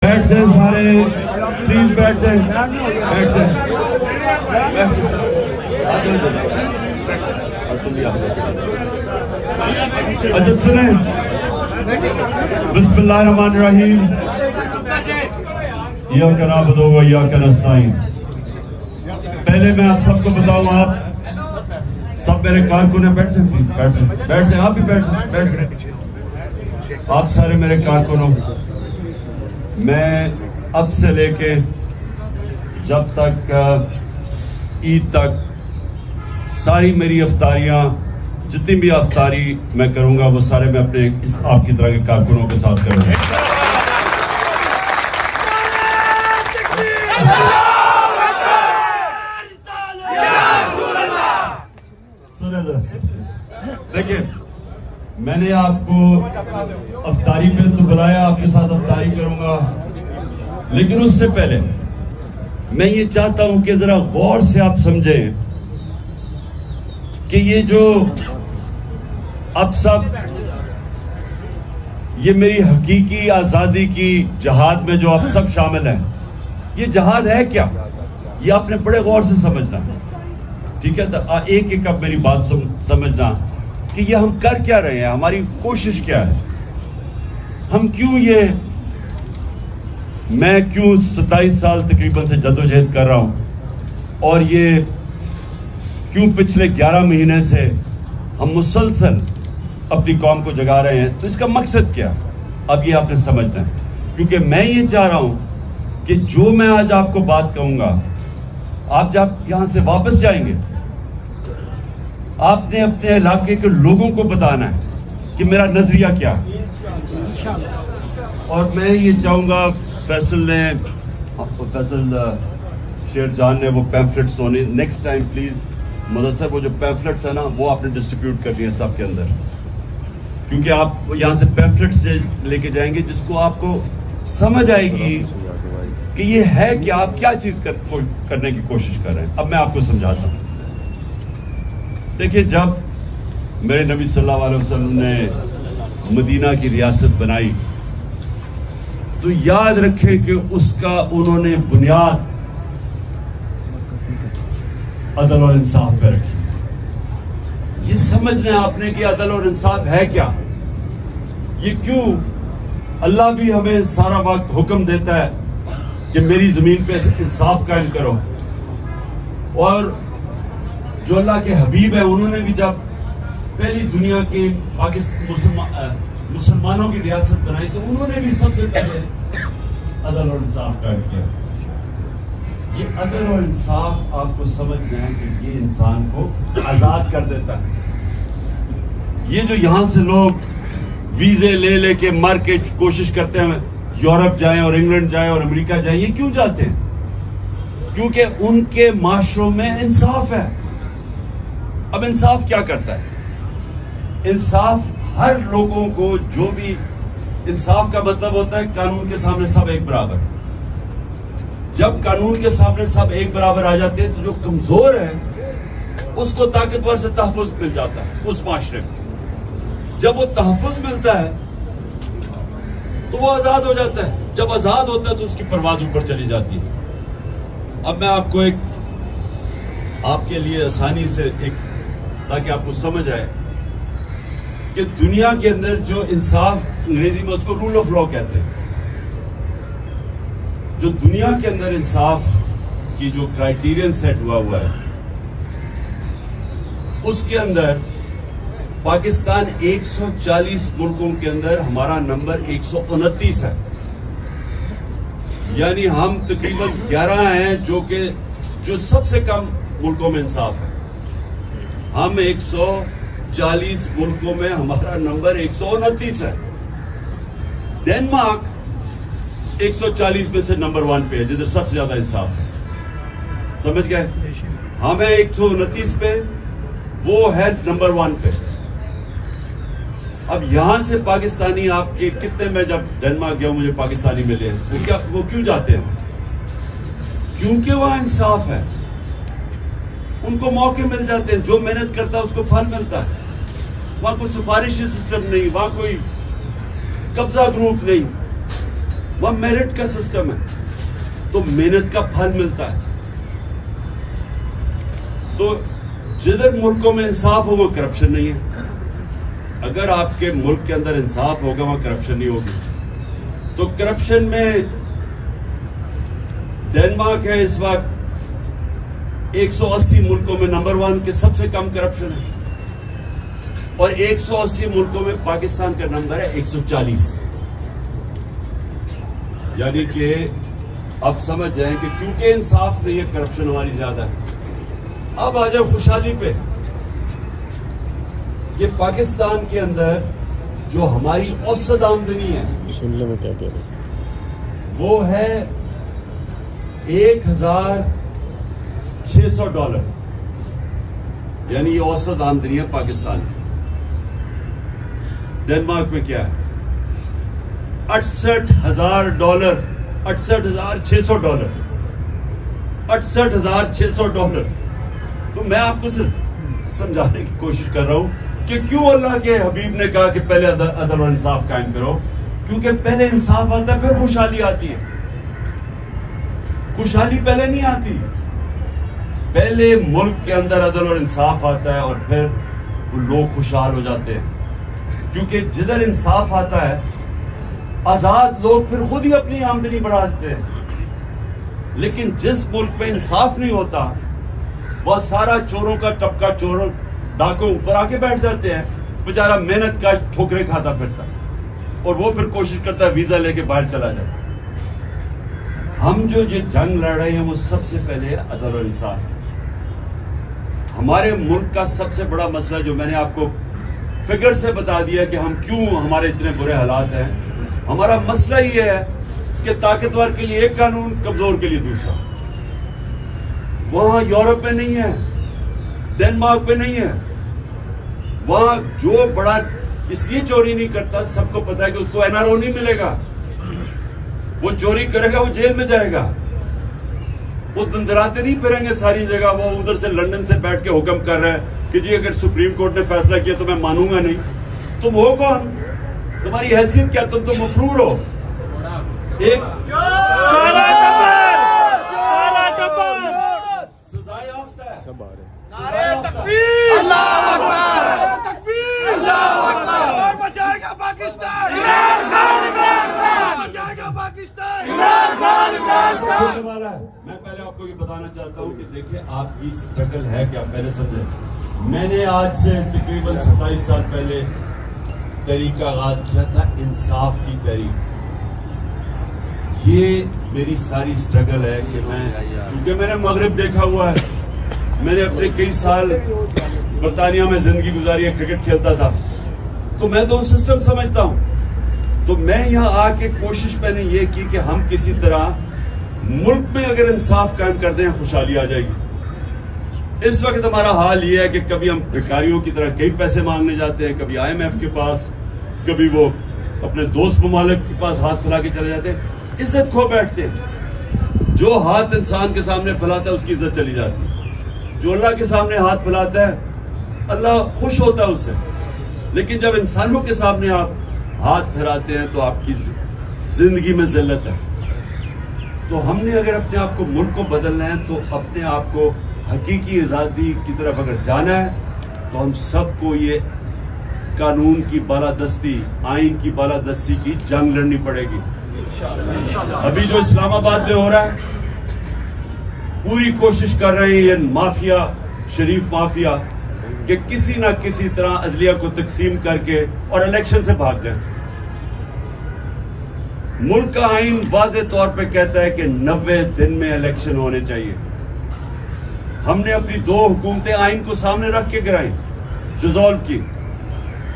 بیٹھ سے سارے پلیز بیٹھ سے اچھا سنیں بسم اللہ الرحمن الرحیم ایاک نعبد و ایاک نستعین. پہلے میں آپ سب کو بتاؤں آپ سب میرے کارکن ہیں. بیٹھ سے پلیز بیٹھ سے آپ بھی بیٹھ سے آپ سارے میرے کارکن ہو. میں اب سے لے کے جب تک عید تک ساری میری افطاریاں جتنی بھی افطاری میں کروں گا وہ سارے میں اپنے آپ کی طرح کے کارکنوں کے ساتھ کروں گا. دیکھیں میں نے آپ کو افطاری پہ تو بلایا, آپ کے ساتھ افطاری کروں گا, لیکن اس سے پہلے میں یہ چاہتا ہوں کہ ذرا غور سے آپ سمجھیں کہ یہ جو اب سب یہ میری حقیقی آزادی کی جہاد میں جو آپ سب شامل ہیں, یہ جہاد ہے کیا؟ یہ آپ نے بڑے غور سے سمجھنا, ٹھیک ہے؟ ایک ایک اب میری بات سمجھنا کہ یہ ہم کر کیا رہے ہیں, ہماری کوشش کیا ہے, ہم کیوں میں کیوں 27 سال تقریباً سے جدوجہد کر رہا ہوں, اور یہ کیوں پچھلے 11 مہینے سے ہم مسلسل اپنی قوم کو جگا رہے ہیں. تو اس کا مقصد کیا؟ اب یہ آپ نے سمجھنا ہے, کیونکہ میں یہ چاہ رہا ہوں کہ جو میں آج آپ کو بات کہوں گا, آپ جب یہاں سے واپس جائیں گے آپ نے اپنے علاقے کے لوگوں کو بتانا ہے کہ میرا نظریہ کیا ہے. اور میں یہ چاہوں گا فیصل شیر جان نے وہ پیمفلٹس ہونے نیکسٹ ٹائم پلیز مدثر وہ جو پیمفلٹس ہیں نا وہ آپ نے ڈسٹریبیوٹ کرنی ہے سب کے اندر, کیونکہ آپ یہاں سے پیمفلٹس لے کے جائیں گے جس کو آپ کو سمجھ آئے گی کہ یہ ہے کہ آپ کیا چیز کرنے کی کوشش کر رہے ہیں. اب میں آپ کو سمجھاتا ہوں. دیکھیے جب میرے نبی صلی اللہ علیہ وسلم نے مدینہ کی ریاست بنائی تو یاد رکھیں کہ اس کا انہوں نے بنیاد عدل اور انصاف پہ رکھی. یہ سمجھنا ہے آپ نے کہ عدل اور انصاف ہے کیا, یہ کیوں اللہ بھی ہمیں سارا وقت حکم دیتا ہے کہ میری زمین پہ انصاف قائم کرو, اور جو اللہ کے حبیب ہیں انہوں نے بھی جب پہلی دنیا کے مسلمانوں کی ریاست بنائی تو انہوں نے بھی سب سے پہلے عدل اور انصاف قائم کیا. یہ عدل اور انصاف آپ کو سمجھنا ہے کہ یہ انسان کو آزاد کر دیتا ہے. یہ جو یہاں سے لوگ ویزے لے کے مر کے کوشش کرتے ہیں یورپ جائیں اور انگلینڈ جائیں اور امریکہ جائیں, یہ کیوں جاتے ہیں؟ کیونکہ ان کے معاشروں میں انصاف ہے. اب انصاف کیا کرتا ہے؟ انصاف ہر لوگوں کو جو بھی انصاف کا مطلب ہوتا ہے قانون کے سامنے سب ایک برابر. جب قانون کے سامنے سب ایک برابر آ جاتے ہیں تو جو کمزور ہے اس کو طاقتور سے تحفظ مل جاتا ہے اس معاشرے میں. جب وہ تحفظ ملتا ہے تو وہ آزاد ہو جاتا ہے. جب آزاد ہوتا ہے تو اس کی پرواز اوپر چلی جاتی ہے. اب میں آپ کو آپ کے لیے آسانی سے تاکہ آپ کو سمجھ آئے کہ دنیا کے اندر جو انصاف, انگریزی میں اس کو رول آف لا کہتے ہیں, جو دنیا کے اندر انصاف کی جو کرائیٹیرین سیٹ ہوا ہے اس کے اندر پاکستان 140 ملکوں کے اندر ہمارا نمبر 129 ہے. یعنی ہم تقریباً 11 ہیں جو سب سے کم ملکوں میں انصاف ہے. ہم 140 ملکوں میں ہمارا نمبر 129 ہے. ڈینمارک 140 میں سے نمبر 1 پہ ہے جدھر سب سے زیادہ انصاف ہے. سمجھ گئے؟ ہم ہیں 129 پہ, وہ ہے نمبر 1 پہ. اب یہاں سے پاکستانی آپ کے کتنے, میں جب ڈینمارک گیا ہوں مجھے پاکستانی ملے, وہ کیوں جاتے ہیں؟ کیونکہ وہاں انصاف ہے. ان کو موقع مل جاتے ہیں, جو محنت کرتا ہے اس کو پھل ملتا ہے. وہاں کوئی سفارشی سسٹم نہیں, وہاں کوئی قبضہ گروپ نہیں. وہ میرٹ کا سسٹم ہے, تو محنت کا پھل ملتا ہے. تو جدھر ملکوں میں انصاف ہو وہ کرپشن نہیں ہے. اگر آپ کے ملک کے اندر انصاف ہوگا وہاں کرپشن نہیں ہوگی. تو کرپشن میں ڈنمارک ہے اس وقت 180 ملکوں میں نمبر 1 کے سب سے کم کرپشن ہے, اور 180 ملکوں میں پاکستان کا نمبر ہے 140. یعنی کہ اب سمجھ جائیں کہ کیونکہ انصاف نہیں ہے کرپشن ہماری زیادہ ہے. اب آ جائے خوشحالی پہ کہ پاکستان کے اندر جو ہماری اوسط آمدنی ہے سن لیں میں کیا کہہ رہا ہوں, وہ ہے $1,600. یعنی یہ اوسط آمدنی ہے پاکستان کی. ڈنمارک میں کیا ہے $68,000, $68,600, $68,600. تو میں آپ کو صرف سمجھانے کی کوشش کر رہا ہوں کہ کیوں اللہ کے حبیب نے کہا کہ پہلے عدل و انصاف قائم کرو. کیونکہ پہلے انصاف آتا ہے پھر خوشحالی آتی ہے. خوشحالی پہلے نہیں آتی, پہلے ملک کے اندر عدل اور انصاف آتا ہے اور پھر وہ لوگ خوشحال ہو جاتے ہیں. کیونکہ جدھر انصاف آتا ہے آزاد لوگ پھر خود ہی اپنی آمدنی بڑھا دیتے ہیں. لیکن جس ملک میں انصاف نہیں ہوتا وہ سارا چوروں کا طبقہ, چوروں ڈاکوں اوپر آ کے بیٹھ جاتے ہیں. بیچارہ محنت کا ٹھوکرے کھاتا پھرتا اور وہ پھر کوشش کرتا ہے ویزا لے کے باہر چلا جائے. ہم جو جنگ لڑ رہے ہیں وہ سب سے پہلے عدل و انصاف کی. ہمارے ملک کا سب سے بڑا مسئلہ جو میں نے آپ کو فگر سے بتا دیا کہ ہم کیوں ہمارے اتنے برے حالات ہیں, ہمارا مسئلہ یہ ہے کہ طاقتور کے لیے ایک قانون, کمزور کے لیے دوسرا. وہاں یورپ میں نہیں ہے, ڈنمارک میں نہیں ہے. وہاں جو بڑا اس لیے چوری نہیں کرتا, سب کو پتا ہے کہ اس کو NRO نہیں ملے گا. وہ چوری کرے گا وہ جیل میں جائے گا. وہ دندراتے نہیں پھریں گے ساری جگہ. وہ ادھر سے لندن سے بیٹھ کے حکم کر رہے ہیں کہ جی اگر سپریم کورٹ نے فیصلہ کیا تو میں مانوں گا نہیں. تم ہو کون, تمہاری حیثیت کیا, تم تو مفرور ہو. ایک سزائے یافتہ ہے, سب آ رہے ہیں. میں پہلے آپ کو یہ بتانا چاہتا ہوں کہ دیکھیں آپ کی اسٹرگل ہے کیا, پہلے سمجھیں. میں نے آج سے تقریباً 27 سال پہلے تحریک کا آغاز کیا تھا, انصاف کی تحریک. یہ میری ساری اسٹرگل ہے کہ میں, کیونکہ میں نے مغرب دیکھا ہوا ہے, میں نے اپنے کئی سال برطانیہ میں زندگی گزاری ہے, کرکٹ کھیلتا تھا, تو میں تو سسٹم سمجھتا ہوں. تو میں یہاں آ کے کوشش میں نے یہ کی کہ ہم کسی طرح ملک میں اگر انصاف قائم کر دیں خوشحالی آ جائے گی. اس وقت ہمارا حال یہ ہے کہ کبھی ہم بھکاریوں کی طرح کئی پیسے مانگنے جاتے ہیں, کبھی IMF کے پاس, کبھی وہ اپنے دوست ممالک کے پاس ہاتھ پھیلا کے چلے جاتے ہیں, عزت کھو بیٹھتے ہیں. جو ہاتھ انسان کے سامنے پھیلاتا ہے اس کی عزت چلی جاتی ہے. جو اللہ کے سامنے ہاتھ پھیلاتا ہے اللہ خوش ہوتا ہے اس سے. لیکن جب انسانوں کے سامنے آپ ہاتھ پھیلاتے ہیں تو آپ کی زندگی میں ذلت ہے. تو ہم نے اگر اپنے آپ کو, ملک کو بدلنا ہے تو اپنے آپ کو حقیقی آزادی کی طرف اگر جانا ہے تو ہم سب کو یہ قانون کی بالادستی, آئین کی بالادستی کی جنگ لڑنی پڑے گی. ابھی جو اسلام آباد میں ہو رہا ہے, پوری کوشش کر رہے ہیں یہ مافیا, شریف مافیا, کہ کسی نہ کسی طرح عدلیہ کو تقسیم کر کے اور الیکشن سے بھاگ جائیں. ملک کا آئین واضح طور پہ کہتا ہے کہ 90 دن میں الیکشن ہونے چاہیے. ہم نے اپنی 2 حکومتیں آئین کو سامنے رکھ کے گرائیں, ڈیزالو کی,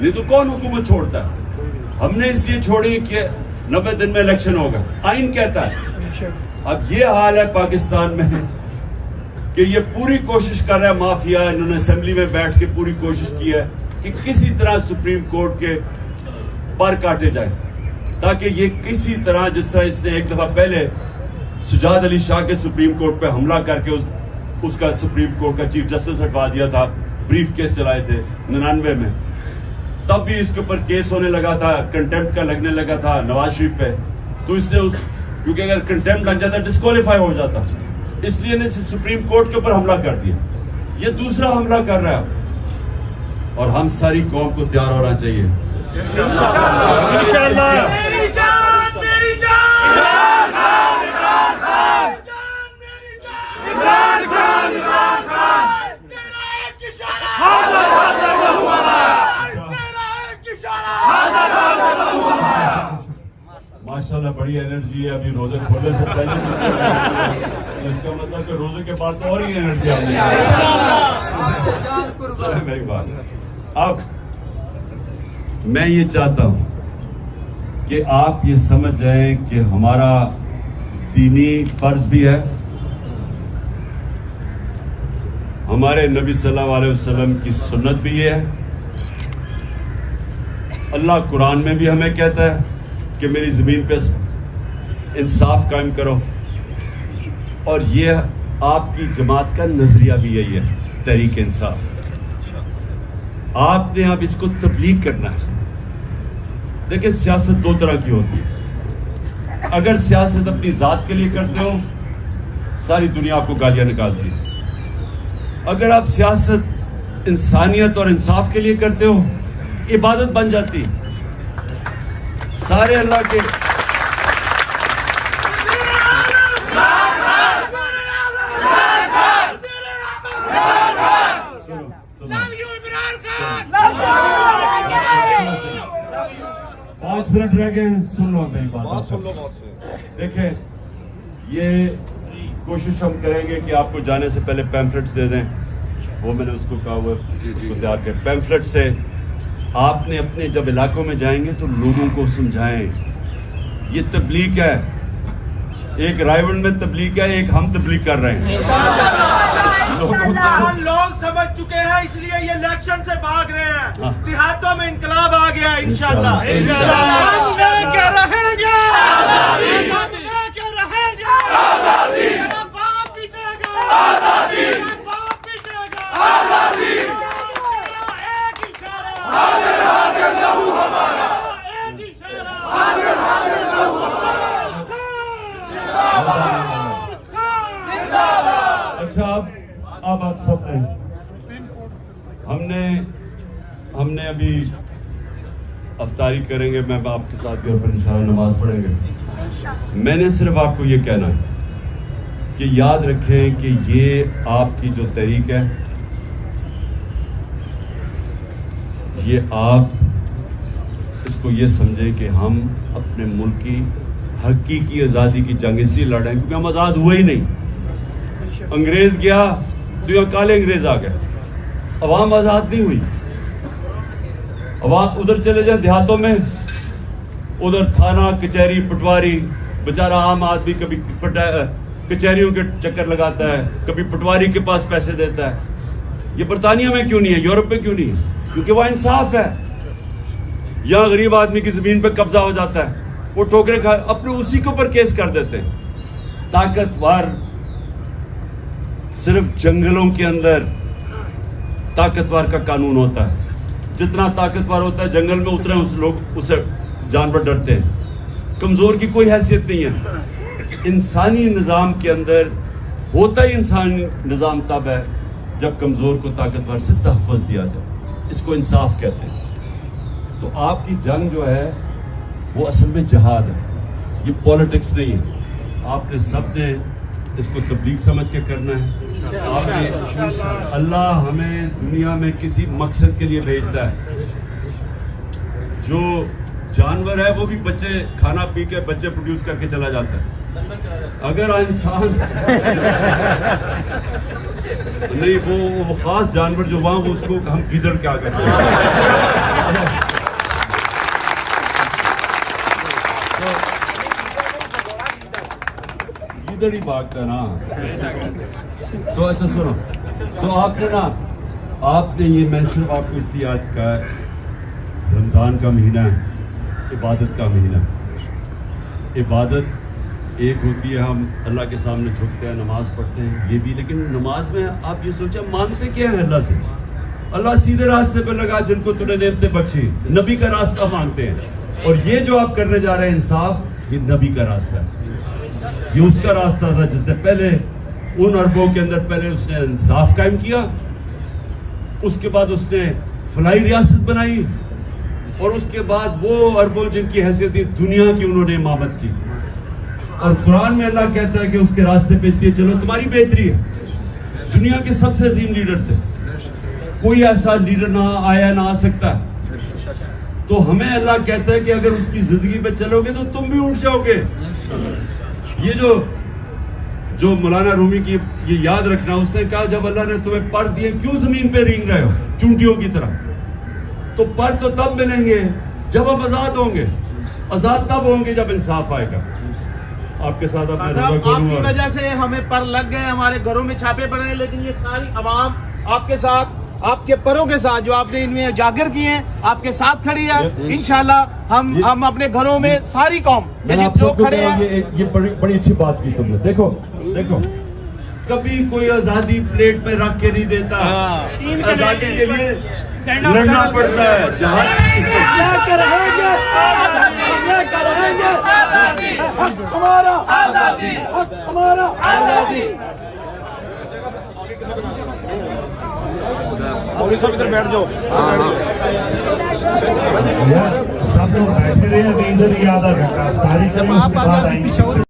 نہیں تو کون حکومت چھوڑتا ہے. ہم نے اس لیے چھوڑی کہ 90 دن میں الیکشن ہوگا, آئین کہتا ہے. اب یہ حال ہے پاکستان میں کہ یہ پوری کوشش کر رہا ہے مافیا, انہوں نے اسمبلی میں بیٹھ کے پوری کوشش کی ہے کہ کسی طرح سپریم کورٹ کے پر کاٹے جائیں, تاکہ یہ کسی طرح, جس طرح اس نے ایک دفعہ پہلے سجاد علی شاہ کے سپریم کورٹ پہ حملہ کر کے اس کا سپریم کورٹ کا چیف جسٹس ہٹوا دیا تھا, بریف کیس چلائے تھے 99 میں, تب بھی اس کے اوپر کیس ہونے لگا تھا, کنٹمپٹ کا لگنے لگا تھا نواز شریف پہ. تو اس نے کیونکہ اگر کنٹمپٹ لگ جاتا ڈسکوالیفائی ہو جاتا, اس لیے نے سپریم کورٹ کے اوپر حملہ کر دیا. یہ دوسرا حملہ کر رہا ہے, اور ہم ساری قوم کو تیار ہونا چاہیے. ماشاءاللہ بڑی انرجی ہے, ابھی روزے کھولنے سے پہلے اس کا مطلب کہ روزے کے بعد تو اور ہی انرجی آنی ہے. میری بات, اب میں یہ چاہتا ہوں کہ آپ یہ سمجھ جائیں کہ ہمارا دینی فرض بھی ہے, ہمارے نبی صلی اللہ علیہ وسلم کی سنت بھی یہ ہے. اللہ قرآن میں بھی ہمیں کہتا ہے کہ میری زمین پہ انصاف قائم کرو, اور یہ آپ کی جماعت کا نظریہ بھی یہی ہے, تحریک انصاف. آپ نے اب اس کو تبلیغ کرنا ہے. دیکھیں سیاست دو طرح کی ہوتی ہے. اگر سیاست اپنی ذات کے لیے کرتے ہو, ساری دنیا آپ کو گالیاں نکالتی ہے. اگر آپ سیاست انسانیت اور انصاف کے لیے کرتے ہو, عبادت بن جاتی. سارے اللہ کے پانچ منٹ رہ گئے, سن لو میری بات. دیکھیں یہ کوشش ہم کریں گے کہ آپ کو جانے سے پہلے پیمفلٹس دے دیں, وہ میں نے اس کو کہا ہوا اس کو تیار کر. پیمفلٹ سے آپ نے اپنے جب علاقوں میں جائیں گے تو لوگوں کو سمجھائیں. یہ تبلیغ ہے, ایک رائے میں تبلیغ ہے, ایک ہم تبلیغ کر رہے ہیں. ہم لوگ سمجھ چکے ہیں, اس لیے یہ الیکشن سے بھاگ رہے ہیں. دیہاتوں میں انقلاب آ گیا ہے انشاءاللہ. ہم لے کے رہیں گے آزادی, ہم لے کے رہیں گے آزادی. میرا باپ پیٹے گا آزادی, میرا باپ پیٹے گا آزادی. ایک اشارہ حاضر حاضر لہو ہمارا, ایک اشارہ حاضر حاضر لہو ہمارا. اچھا اب آپ سب نے ہم نے ابھی افطاری کریں گے, میں آپ کے ساتھ گھر پر انشاءاللہ نماز پڑھیں گے. میں نے صرف آپ کو یہ کہنا ہے کہ یاد رکھیں کہ یہ آپ کی جو تحریک ہے, یہ آپ اس کو یہ سمجھیں کہ ہم اپنے ملک کی حقیقی آزادی کی جنگ اس لیے لڑ رہے ہیں کیونکہ ہم آزاد ہوئے ہی نہیں. انگریز گیا تو یہاں کالے انگریز آ گئے, عوام آزاد نہیں ہوئی. عوام ادھر چلے جائیں دیہاتوں میں, ادھر تھانہ کچہری پٹواری, بیچارہ عام آدمی کبھی کچہریوں کے چکر لگاتا ہے, کبھی پٹواری کے پاس پیسے دیتا ہے. یہ برطانیہ میں کیوں نہیں ہے, یورپ میں کیوں نہیں ہے؟ کیونکہ وہ انصاف ہے. یہاں غریب آدمی کی زمین پہ قبضہ ہو جاتا ہے, وہ ٹھوکرے کھا اپنے اسی کے اوپر کیس کر دیتے ہیں. طاقتور صرف جنگلوں کے اندر طاقتور کا قانون ہوتا ہے. جتنا طاقتور ہوتا ہے جنگل میں اتنے لوگ اسے جانور ڈرتے ہیں. کمزور کی کوئی حیثیت نہیں ہے. انسانی نظام کے اندر ہوتا ہی انسانی نظام تب ہے جب کمزور کو طاقتور سے تحفظ دیا جائے. اس کو انصاف کہتے ہیں. تو آپ کی جنگ جو ہے وہ اصل میں جہاد ہے, یہ پولیٹکس نہیں ہے. آپ نے سب نے اس کو تبلیغ سمجھ کے کرنا ہے. آپ نے اللہ ہمیں دنیا میں کسی مقصد کے لیے بھیجتا ہے. جو جانور ہے وہ بھی بچے کھانا پی کے بچے پروڈیوس کر کے چلا جاتا ہے. اگر انسان نہیں وہ خاص جانور جو وہاں اس کو ہم گیدڑ کے آگے گیدڑ ہی بھاگتا نا. تو اچھا سنو, سو آپ نے یہ میں صرف آپ کو اس لیے آج کا رمضان کا مہینہ ہے, عبادت کا مہینہ. عبادت ایک ہوتی ہے ہم اللہ کے سامنے جھکتے ہیں, نماز پڑھتے ہیں, یہ بھی. لیکن نماز میں آپ یہ سوچیں مانگتے کیا ہے اللہ سے؟ اللہ سیدھے راستے پہ لگا جن کو تو نے نعمتیں بخشی, نبی کا راستہ مانگتے ہیں. اور یہ جو آپ کرنے جا رہے ہیں انصاف, یہ نبی کا راستہ ہے, یہ اس کا راستہ تھا جس نے پہلے ان عربوں کے اندر پہلے اس نے انصاف قائم کیا, اس کے بعد اس نے فلاحی ریاست بنائی, اور اس کے بعد وہ عربوں جن کی حیثیت تھی دنیا کی انہوں نے امامت کی. اور قرآن میں اللہ کہتا ہے کہ اس کے راستے پہ اس لیے چلو تمہاری بہتری ہے. دنیا کے سب سے عظیم لیڈر تھے, کوئی ایسا لیڈر نہ آیا نہ آ سکتا. تو ہمیں اللہ کہتا ہے کہ اگر اس کی زندگی پہ چلو گے تو تم بھی اٹھ جاؤ گے. یہ جو مولانا رومی کی یہ یاد رکھنا, اس نے کہا جب اللہ نے تمہیں پر دیے کیوں زمین پہ رینگ رہے ہو چونٹیوں کی طرح؟ تو پر تو تب ملیں گے جب ہم آزاد ہوں گے. آزاد تب ہوں گے جب انصاف آئے گا. آپ کے ساتھ اپنے آپ کی وجہ سے ہمیں پر لگ گئے, ہمارے گھروں میں چھاپے پڑ رہے ہیں, لیکن یہ ساری عوام آپ کے ساتھ, آپ کے پروں کے ساتھ جو آپ نے ان میں اجاگر کیے ہیں, آپ کے ساتھ کھڑی ہے. انشاءاللہ ہم اپنے گھروں میں ساری قوم جو کھڑے ہیں. یہ بڑی اچھی بات کی تم نے. دیکھو کبھی کوئی آزادی پلیٹ پہ رکھ کے نہیں دیتا, آزادی کے لیے لڑنا پڑتا ہے. جہاں بیٹھ جاؤ, سب لوگ بیٹھے رہے ہیں, ادھر ہی آدھا گھنٹہ تاریخ